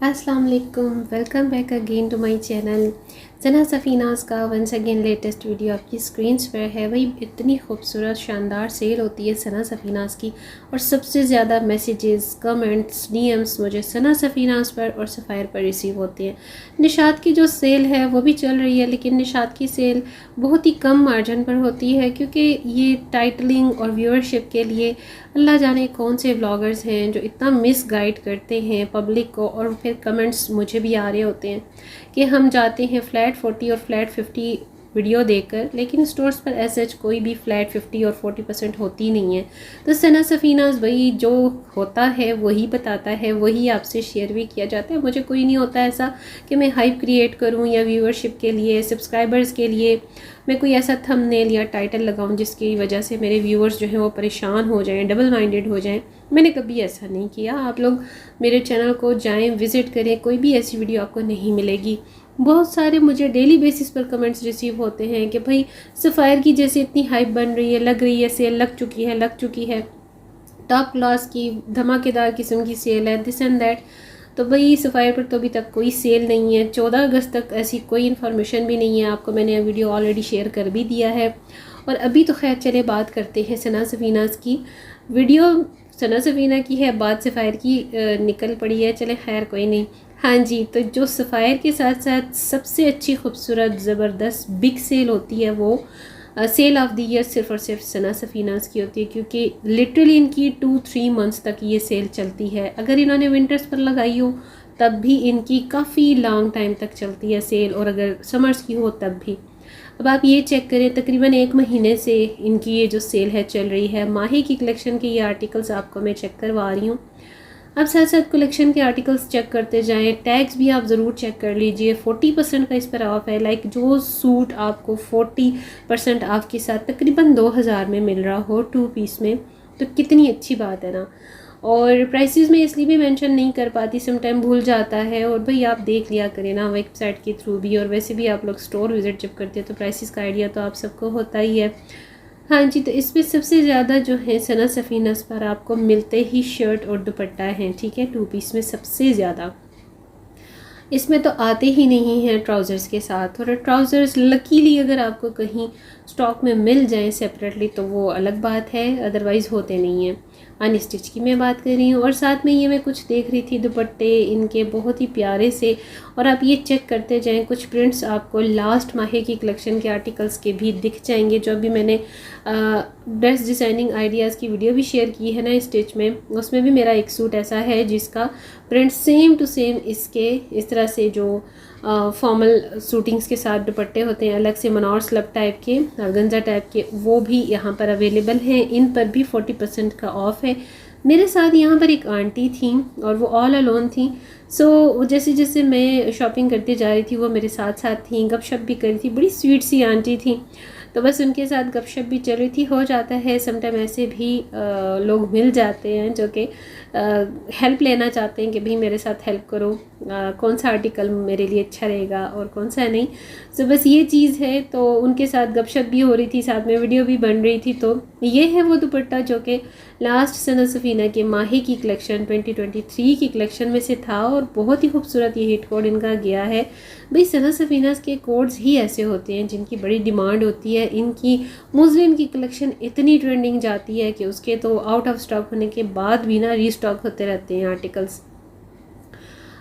अस्सलाम वालेकुम, welcome back again to my channel. Sana Safinaz का वंस अगेन लेटेस्ट वीडियो आपकी स्क्रीन्स पर है। वही इतनी खूबसूरत शानदार सेल होती है सना सफ़ीनाज़ की, और सबसे ज़्यादा मैसेजेस, कमेंट्स, डीएम्स मुझे सना सफ़ीनाज़ पर और सफ़ायर पर रिसीव होते हैं। निशात की जो सेल है वो भी चल रही है, लेकिन निशात की सेल बहुत ही कम मार्जिन पर होती है, क्योंकि ये टाइटलिंग और व्यूअरशिप के लिए अल्लाह जाने कौन से ब्लॉगर्स हैं जो इतना मिस गाइड करते हैं पब्लिक को। और फिर कमेंट्स मुझे भी आ रहे होते हैं कि हम जाते हैं फ्लैट 40 और फ्लैट 50 वीडियो देखकर, लेकिन स्टोर्स पर ऐसे कोई भी फ्लैट 50 और 40% होती नहीं है। तो सना सफ़ीनाज़ वही जो होता है वही बताता है, वही आपसे शेयर भी किया जाता है। मुझे कोई नहीं होता ऐसा कि मैं हाइप क्रिएट करूं या व्यूअरशिप के लिए, सब्सक्राइबर्स के लिए मैं कोई ऐसा थंबनेल या टाइटल लगाऊं जिसकी वजह से मेरे व्यूअर्स जो हैं वो परेशान हो जाएं, डबल माइंडेड हो जाएं। मैंने कभी ऐसा नहीं किया। आप लोग मेरे चैनल को जाएं, विज़िट करें, कोई भी ऐसी वीडियो आपको नहीं मिलेगी। बहुत सारे मुझे डेली बेसिस पर कमेंट्स रिसीव होते हैं कि भाई सफ़ायर की जैसे इतनी हाइप बन रही है, लग रही है सेल लग चुकी है, टॉप क्लास की धमाकेदार किस्म की सेल है, दिस एंड दैट। तो भाई सफ़ायर पर तो अभी तक कोई सेल नहीं है। 14 अगस्त तक ऐसी कोई इन्फॉर्मेशन भी नहीं है। आपको मैंने वीडियो ऑलरेडी शेयर कर भी दिया है। और अभी तो खैर चले बात करते हैं सना सफ़ीनाज़ की। वीडियो सना सफ़ीना की है, बात सफ़ायर की निकल पड़ी है। चले खैर कोई नहीं। हाँ जी, तो जो सफ़ायर के साथ साथ सबसे अच्छी खूबसूरत ज़बरदस्त बिग सेल होती है वो सेल ऑफ द ईयर सिर्फ और सिर्फ सना सफ़ीनाज़ की होती है, क्योंकि लिटरली इनकी 2-3 मंथ्स तक ये सेल चलती है। अगर इन्होंने विंटर्स पर लगाई हो तब भी इनकी काफ़ी लॉन्ग टाइम तक चलती है सेल, और अगर समर्स की हो तब भी। अब आप ये चेक करें, तकरीबन 1 महीने से इनकी ये जो सेल है चल रही है। माही की कलेक्शन के ये आर्टिकल्स आपको मैं चेक करवा रही हूँ। आप साथ साथ कलेक्शन के आर्टिकल्स चेक करते जाएं। टैग्स भी आप ज़रूर चेक कर लीजिए। 40% का इस पर ऑफ है। लाइक जो सूट आपको 40% ऑफ के साथ तकरीबन 2000 में मिल रहा हो 2 पीस में, तो कितनी अच्छी बात है ना। और प्राइसेस में इसलिए भी मेंशन नहीं कर पाती, समटाइम भूल जाता है। और भाई आप देख लिया करें ना वेबसाइट के थ्रू भी, और वैसे भी आप लोग स्टोर विज़िट जब करते हैं तो प्राइसेस का आइडिया तो आप सबको होता ही है। हाँ जी, तो इसमें सबसे ज़्यादा जो है सना सफ़ीनाज़ पर आपको मिलते ही शर्ट और दुपट्टा हैं, ठीक है। 2 पीस में सबसे ज़्यादा इसमें तो आते ही नहीं हैं ट्राउज़र्स के साथ। और ट्राउज़र्स लकीली अगर आपको कहीं स्टॉक में मिल जाएं सेपरेटली तो वो अलग बात है, अदरवाइज़ होते नहीं हैं। अनस्टिच की मैं बात कर रही हूँ। और साथ में ये मैं कुछ देख रही थी दुपट्टे इनके बहुत ही प्यारे से। और आप ये चेक करते जाएं, कुछ प्रिंट्स आपको लास्ट माहे की कलेक्शन के आर्टिकल्स के भी दिख जाएंगे। जो अभी मैंने ड्रेस डिज़ाइनिंग आइडियाज़ की वीडियो भी शेयर की है ना स्टिच में, उसमें भी मेरा एक सूट ऐसा है जिसका प्रिंट सेम टू सेम इसके इस तरह से जो फॉर्मल सूटिंग्स के साथ दुपट्टे होते हैं अलग से मनौर स्लब टाइप के, ऑर्गेन्जा टाइप के, वो भी यहाँ पर अवेलेबल हैं। इन पर भी 40% का ऑफ़ है। मेरे साथ यहाँ पर एक आंटी थी और वो ऑल अलोन थी। सो जैसे जैसे मैं शॉपिंग करती जा रही थी वो मेरे साथ साथ थी, गपशप भी कर रही थी। बड़ी स्वीट सी आंटी थी, तो बस उनके साथ गपशप भी चल रही थी। हो जाता है समटाइम ऐसे भी लोग मिल जाते हैं जो कि हेल्प लेना चाहते हैं कि भाई मेरे साथ हेल्प करो, कौन सा आर्टिकल मेरे लिए अच्छा रहेगा और कौन सा नहीं। सो बस ये चीज़ है। तो उनके साथ गपशप भी हो रही थी, साथ में वीडियो भी बन रही थी। तो ये है वो दुपट्टा जो कि लास्ट सना सफ़ीना के माही की कलेक्शन 2023 की कलेक्शन में से था, और बहुत ही खूबसूरत ये हिट कोड इनका गया है। भाई सना सफ़ीनाज़ के कोड्स ही ऐसे होते हैं जिनकी बड़ी डिमांड होती है। इनकी मुस्लिम की कलेक्शन इतनी ट्रेंडिंग जाती है कि उसके तो आउट ऑफ स्टॉक होने के बाद भी ना रीस्टॉक होते रहते हैं आर्टिकल्स।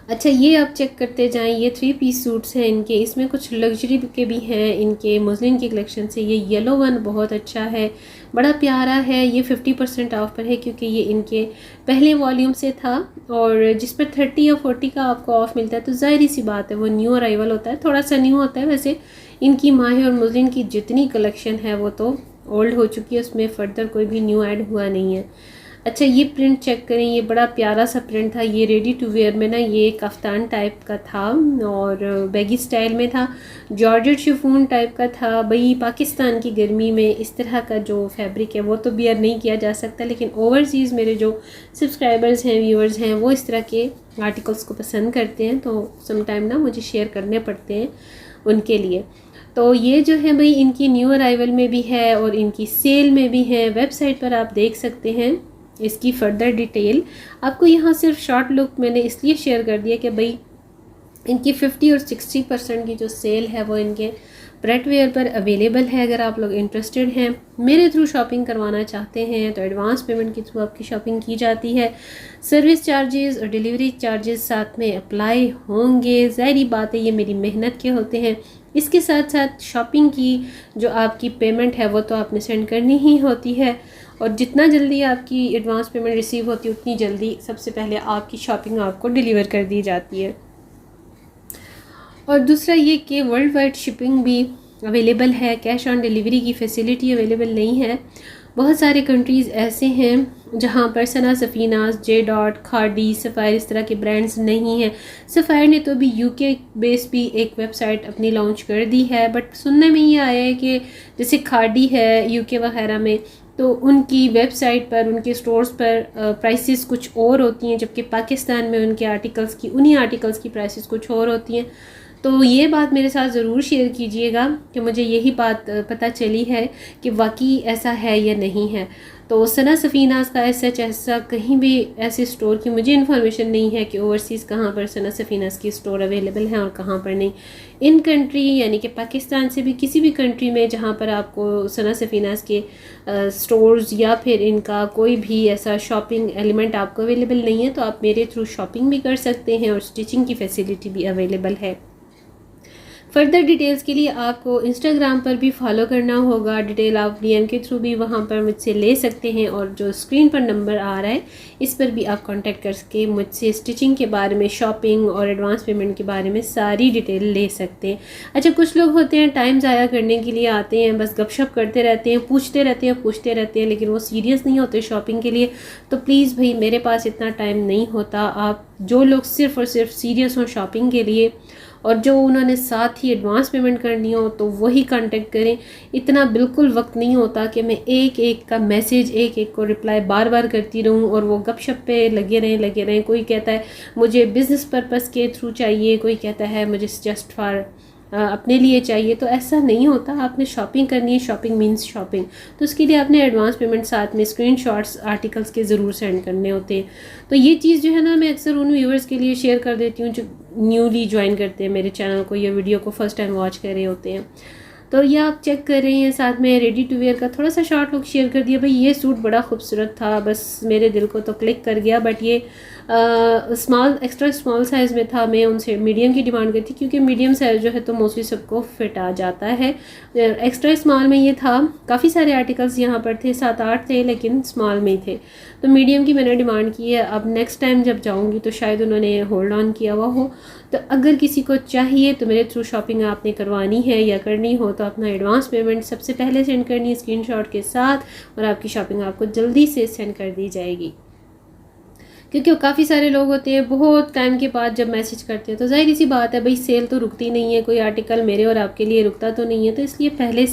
अच्छा, ये आप चेक करते जाएं। ये 3 पीस सूट्स हैं इनके, इसमें कुछ लग्जरी के भी हैं इनके मुस्लिम की कलेक्शन से। ये येलो वन बहुत अच्छा है, बड़ा प्यारा है। ये 50% ऑफ पर है क्योंकि ये इनके पहले वॉल्यूम से था, और जिस पर 30 या 40 का आपको ऑफ मिलता है तो ज़ाहिर सी बात है वो न्यू अराइवल होता है, थोड़ा सा न्यू होता है। वैसे इनकी माही और मुस्लिम की जितनी कलेक्शन है वो तो ओल्ड हो चुकी है, उसमें फ़र्दर कोई भी न्यू ऐड हुआ नहीं है। अच्छा, ये प्रिंट चेक करें, ये बड़ा प्यारा सा प्रिंट था। ये रेडी टू वेयर में ना ये कफ्तान टाइप का था और बैगी स्टाइल में था, जॉर्जेट शिफॉन टाइप का था। भाई पाकिस्तान की गर्मी में इस तरह का जो फैब्रिक है वो तो बियर नहीं किया जा सकता, लेकिन ओवरसीज़ मेरे जो सब्सक्राइबर्स हैं, व्यूअर्स हैं, वो इस तरह के आर्टिकल्स को पसंद करते हैं, तो समटाइम ना मुझे शेयर करने पड़ते हैं उनके लिए। तो ये जो है भाई इनकी न्यू अराइवल में भी है और इनकी सेल में भी है। वेबसाइट पर आप देख सकते हैं इसकी फ़र्दर डिटेल। आपको यहाँ सिर्फ शॉर्ट लुक मैंने इसलिए शेयर कर दिया कि भाई इनकी 50 और 60% की जो सेल है वो इनके ब्रेडवेयर पर अवेलेबल है। अगर आप लोग इंटरेस्टेड हैं, मेरे थ्रू शॉपिंग करवाना चाहते हैं, तो एडवांस पेमेंट के थ्रू आपकी शॉपिंग की जाती है। सर्विस चार्जेस और डिलीवरी चार्जेस साथ में अप्लाई होंगे। ज़ाहिरी बात है, ये मेरी मेहनत के होते हैं। इसके साथ साथ शॉपिंग की जो आपकी पेमेंट है वो तो आपने सेंड करनी ही होती है, और जितना जल्दी आपकी एडवांस पेमेंट रिसीव होती है उतनी जल्दी सबसे पहले आपकी शॉपिंग आपको डिलीवर कर दी जाती है। और दूसरा ये कि वर्ल्ड वाइड शिपिंग भी अवेलेबल है, कैश ऑन डिलीवरी की फैसिलिटी अवेलेबल नहीं है। बहुत सारे कंट्रीज़ ऐसे हैं जहाँ पर सना, सफ़ीनाज़, जे डॉट, खाडी, सफ़ायर इस तरह के ब्रांड्स नहीं हैं। सफ़ायर ने तो अभी यूके बेस भी एक वेबसाइट अपनी लॉन्च कर दी है, बट सुनने में ये आया है कि जैसे खाडी है यूके वगैरह में, तो उनकी वेबसाइट पर, उनके स्टोर्स पर प्राइसेस कुछ और होती हैं, जबकि पाकिस्तान में उनके आर्टिकल्स की, उन्हीं आर्टिकल्स की प्राइसेस कुछ और होती हैं। तो ये बात मेरे साथ ज़रूर शेयर कीजिएगा कि मुझे यही बात पता चली है कि वाकई ऐसा है या नहीं है। तो सना सफ़ीनाज़ का ऐसा कहीं भी ऐसे स्टोर की मुझे इन्फॉर्मेशन नहीं है कि ओवरसीज़ कहाँ पर सना सफ़ीनाज़ की स्टोर अवेलेबल हैं और कहाँ पर नहीं। इन कंट्री यानी कि पाकिस्तान से भी किसी भी कंट्री में जहाँ पर आपको सना सफ़ीनाज़ के स्टोर्स या फिर इनका कोई भी ऐसा शॉपिंग एलिमेंट आपको अवेलेबल नहीं है, तो आप मेरे थ्रू शॉपिंग भी कर सकते हैं और स्टिचिंग की फैसिलिटी भी अवेलेबल है। फ़र्दर डिटेल्स के लिए आपको इंस्टाग्राम पर भी फॉलो करना होगा। डिटेल आप डीएम के थ्रू भी वहाँ पर मुझसे ले सकते हैं, और जो स्क्रीन पर नंबर आ रहा है इस पर भी आप कांटेक्ट करके मुझसे स्टिचिंग के बारे में, शॉपिंग और एडवांस पेमेंट के बारे में सारी डिटेल ले सकते हैं। अच्छा, कुछ लोग होते हैं टाइम ज़ाया करने के लिए आते हैं, बस गपशप करते रहते हैं, पूछते रहते हैं, लेकिन वो सीरियस नहीं होते शॉपिंग के लिए। तो प्लीज़ भाई, मेरे पास इतना टाइम नहीं होता। आप जो लोग सिर्फ़ और सिर्फ सीरियस हों शॉपिंग के लिए और जो उन्होंने साथ ही एडवांस पेमेंट करनी हो, तो वही कांटेक्ट करें। इतना बिल्कुल वक्त नहीं होता कि मैं एक एक का मैसेज, एक एक को रिप्लाई बार बार करती रहूं और वो गपशप पे लगे रहें। कोई कहता है मुझे बिज़नेस पर्पस के थ्रू चाहिए, कोई कहता है मुझे जस्ट फॉर अपने लिए चाहिए। तो ऐसा नहीं होता। आपने शॉपिंग करनी है, शॉपिंग मीन्स शॉपिंग, तो उसके लिए आपने एडवांस पेमेंट साथ में स्क्रीनशॉट्स आर्टिकल्स के ज़रूर सेंड करने होते हैं। तो ये चीज़ जो है ना, मैं अक्सर उन व्यूअर्स के लिए शेयर कर देती हूँ जो न्यूली ज्वाइन करते हैं मेरे चैनल को, ये वीडियो को फर्स्ट टाइम वॉच कर रहे होते हैं। तो ये आप चेक कर रहे हैं। साथ में रेडी टू वेयर का थोड़ा सा शॉर्ट लुक शेयर कर दिया। भाई ये सूट बड़ा खूबसूरत था, बस मेरे दिल को तो क्लिक कर गया, बट ये एक्स्ट्रा स्मॉल साइज़ में था। मैं उनसे मीडियम की डिमांड करती, क्योंकि मीडियम साइज़ जो है तो मोस्टली सबको फिट आ जाता है। एक्स्ट्रा स्मॉल में ये था। काफ़ी सारे आर्टिकल्स यहाँ पर थे, 7-8 थे, लेकिन स्मॉल में ही थे, तो मीडियम की मैंने डिमांड की है। अब नेक्स्ट टाइम जब जाऊँगी तो शायद उन्होंने होल्ड ऑन किया हुआ हो। तो अगर किसी को चाहिए तो मेरे थ्रू शॉपिंग आपने करवानी है या करनी हो, तो अपना एडवांस पेमेंट सबसे पहले सेंड करनी है स्क्रीनशॉट के साथ, और आपकी शॉपिंग आपको जल्दी से सेंड कर दी जाएगी। क्योंकि काफ़ी सारे लोग होते हैं बहुत टाइम के बाद जब मैसेज करते हैं, तो ज़ाहिर सी बात है भाई, सेल तो रुकती नहीं है, कोई आर्टिकल मेरे और आपके लिए रुकता तो नहीं है, तो इसलिए पहले